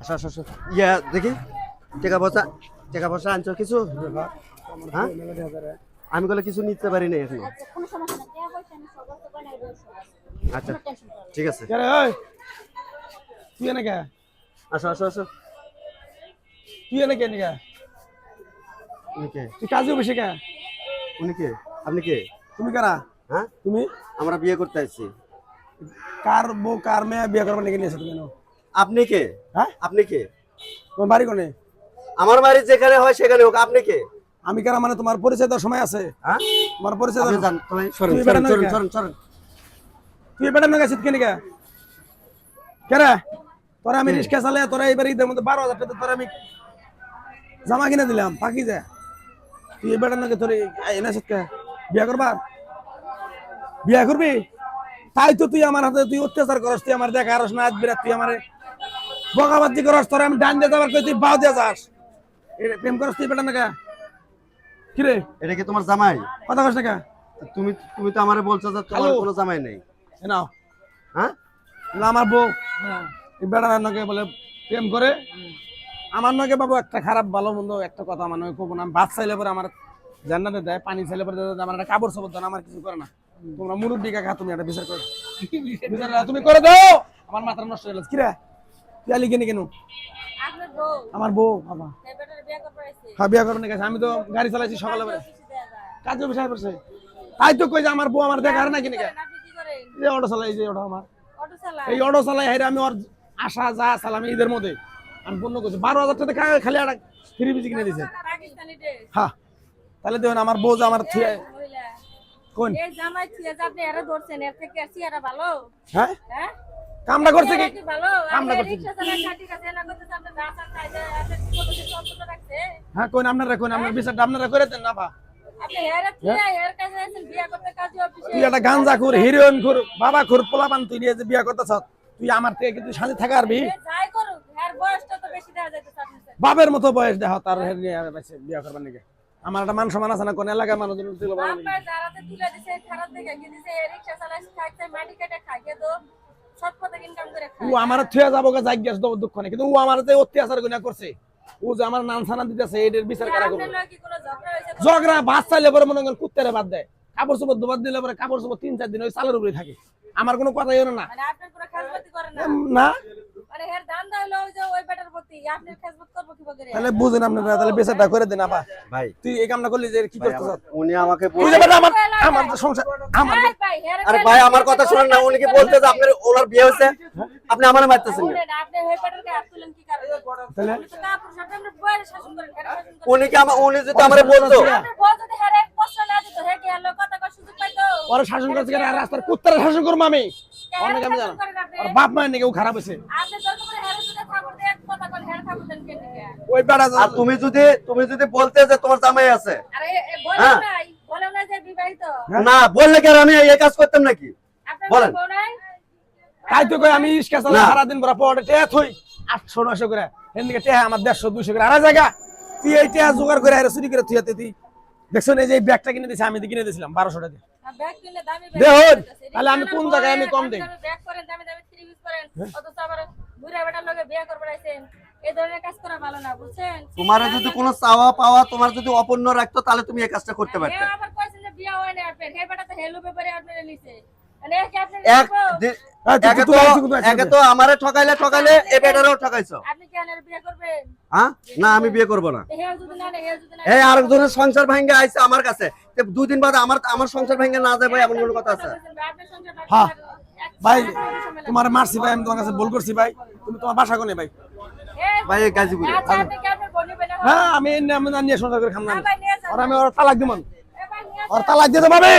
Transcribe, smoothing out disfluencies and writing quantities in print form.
আসো আসো আসো ইয়া দেখি টাকা পয়সা আনছো কিছু হ্যাঁ আমি বলে কিছু নিতে পারি না এখন আচ্ছা ঠিক আছে তুই এনে কে আসো আসো আসো তুই এনে কে নিকা উনি কে তুই কাজে বসে কে উনি কে আপনি কে তুমি কারা হ্যাঁ তুমি আমরা বিয়ে করতে আসছি কার বউ কার মেয়ে বিয়ে করবার লেগে নিয়েছো তুমি আপনি কে হ্যাঁ আপনি কে তোমার বাড়ি কোনে আমার বাড়ি যেখানে হয় সেখানে হোক আপনি কে আমি কারা মানে তোমার পরিচয় দেওয়ার সময় আছে হ্যাঁ তোমার পরিচয় আপনি দেওয়ার জান তুমি সরেন তুই সরেন বেড়ানো সরেন কে? সরেন সরেন তুই বেটা নগা শীতকে নিকা কেরা তোরা আমি কে? রিক্সা চালে তোরা এবার ঈদের মধ্যে 12,000 টাকা তোরা আমি জামা কিনে দিলাম পাকি যা তুই বেটা নগে তোর এনে শীতকে বিয়া করবা বিয়া করবি তাই তো তুই আমার হাতে তুই অত্যাচার করস তুই আমার দেখা আরস না আজ বিরাট তুই আমার বকাবাজি করস তোরা আমি ডান দিয়ে যাবার কই তুই বাউ দিয়ে যাস প্রেম করস তুই বেটা নগা কিরে এটা কি তোমার জামাই কথা কস না তুমি তুমি তো আমারে বলছো যে তোমার হ্যালো। কোনো জামাই নেই নাও হ্যাঁ না আমার বউ এই বেড়ার নগে বলে প্রেম করে আমার নগে বাবু একটা খারাপ ভালো মন্দ একটা কথা আমার নগে কব না আমি ভাত চাইলে পরে আমার জান্নাতে দেয় পানি চাইলে পরে আমার একটা কাপড় সাপড় দেন আমার কিছু করে না তোমরা মুরব্বী কাকা তুমি একটা বিচার করো বিচার তুমি করে দাও আমার মাথা নষ্ট হয়ে গেছে কিরা তুই আলি কেন কেন আমার বউ বাবা হ্যাঁ বিয়া করবে গেছে আমি তো গাড়ি চালাইছি সকালে পরে কাজে বিষয় পড়ছে তাই তো কই যে আমার বউ আমার দেখার না কিনে যে অটো চালাই যে অটো আমার এই অটো চালাই হাইরে আমি ওর আশা যা সালামি ঈদের মধ্যে আমি পূর্ণ করছি 12,000 টাকা খালি একটা ফ্রি বিজি কিনে দিছে হ্যাঁ তাহলে দেখুন আমার বউ যে আমার থুয়ে কোন হ্যাঁ কামটা করছে কি কামটা করছে হ্যাঁ কোন আপনারা কোন আপনার বিচারটা আপনারা করে দেন না বা তুই একটা গাঞ্জা খুর হিরোইন খুর বাবা খুর পোলাপান তুই নিয়ে যে বিয়া করতেছ তুই আমার থেকে কিন্তু শান্তি থাকা পারবি বাপের মতো বয়স দেহ তার বিয়া করবার নাকি আমার একটা মান সম্মান আছে না কোন এলাকার মানুষ ও আমার থুয়ে যাবো গা জায়গা দুঃখ নেই কিন্তু ও আমার যে অত্যাচার গুণা করছে ও যে আমার নাম ছানা দিতেছে এটার বিচার করা করবে ঝগড়া ভাত চাইলে পরে মনে করেন কুত্তারে বাদ দেয় কাপড় চোপড় দুবার দিলে পরে কাপড় চোপড় 3-4 দিন ওই চালের উপরে থাকে আমার কোনো কথাই হলো না না তাহলে বুঝেন আপনারা তাহলে বিচারটা করে দেন আপা ভাই তুই এই কামটা করলি যে কি করতেছ উনি আমাকে তুই যে বেটা আমার আমার যে সংসার আমার আরে ভাই আমার কথা শুনেন না উনি কি বলতে যে আপনার ওনার বিয়ে হয়েছে আপনি আমারে মারতেছেন না তাহলে উনি কি উনি যদি আমারে বলতো ওরা শাসন করছে কেন রাস্তার কুত্তারে শাসন করবো আমি অনেক আমি জানো আর বাপ মায়ের নাকি ও খারাপ হয়েছে ওই বেড়া আর তুমি যদি বলতে যে তোমার জামাই আছে না বললে কি আর আমি এই কাজ করতাম নাকি বলেন তাই তো কই আমি ইসকা চালা সারা দিন ভরা পড়ে টেয়া থই 800-900 করে এদিকে টেয়া আমার 150-200 করে আড়া জায়গা তুই এই টেয়া জোগাড় করে আরে চুরি করে তুই হাতে তুই দেখছো না এই যে ব্যাগটা কিনে দিছি আমি কিনে দিয়েছিলাম 1200 টাকা দেখুন তাহলে আমি কোন জায়গায় আমি কম দেই তোমার যদি কোনো চাওয়া পাওয়া তোমার যদি অপূর্ণ রাখতো তাহলে তুমি এই কাজটা করতে পারতে একে তো আমারে ঠকাইলে এ বেটারও ঠকাইছো হ্যাঁ না আমি বিয়ে করব না এই আরেকজনের সংসার ভাঙে আইছে আমার কাছে 2 দিন বাদে আমার সংসার ভাঙে না যায় ভাই এমন কোনো কথা আছে হ্যাঁ ভাই তোমার মারছি ভাই আমি তোমার কাছে ভুল করছি ভাই তুমি তোমার বাসা কোনে ভাই ভাই গাজীপুরে হ্যাঁ আমি নিয়ে সংসার করে খাম না আর আমি ওর তালাক দিব ওর তালাক দিতে পারবে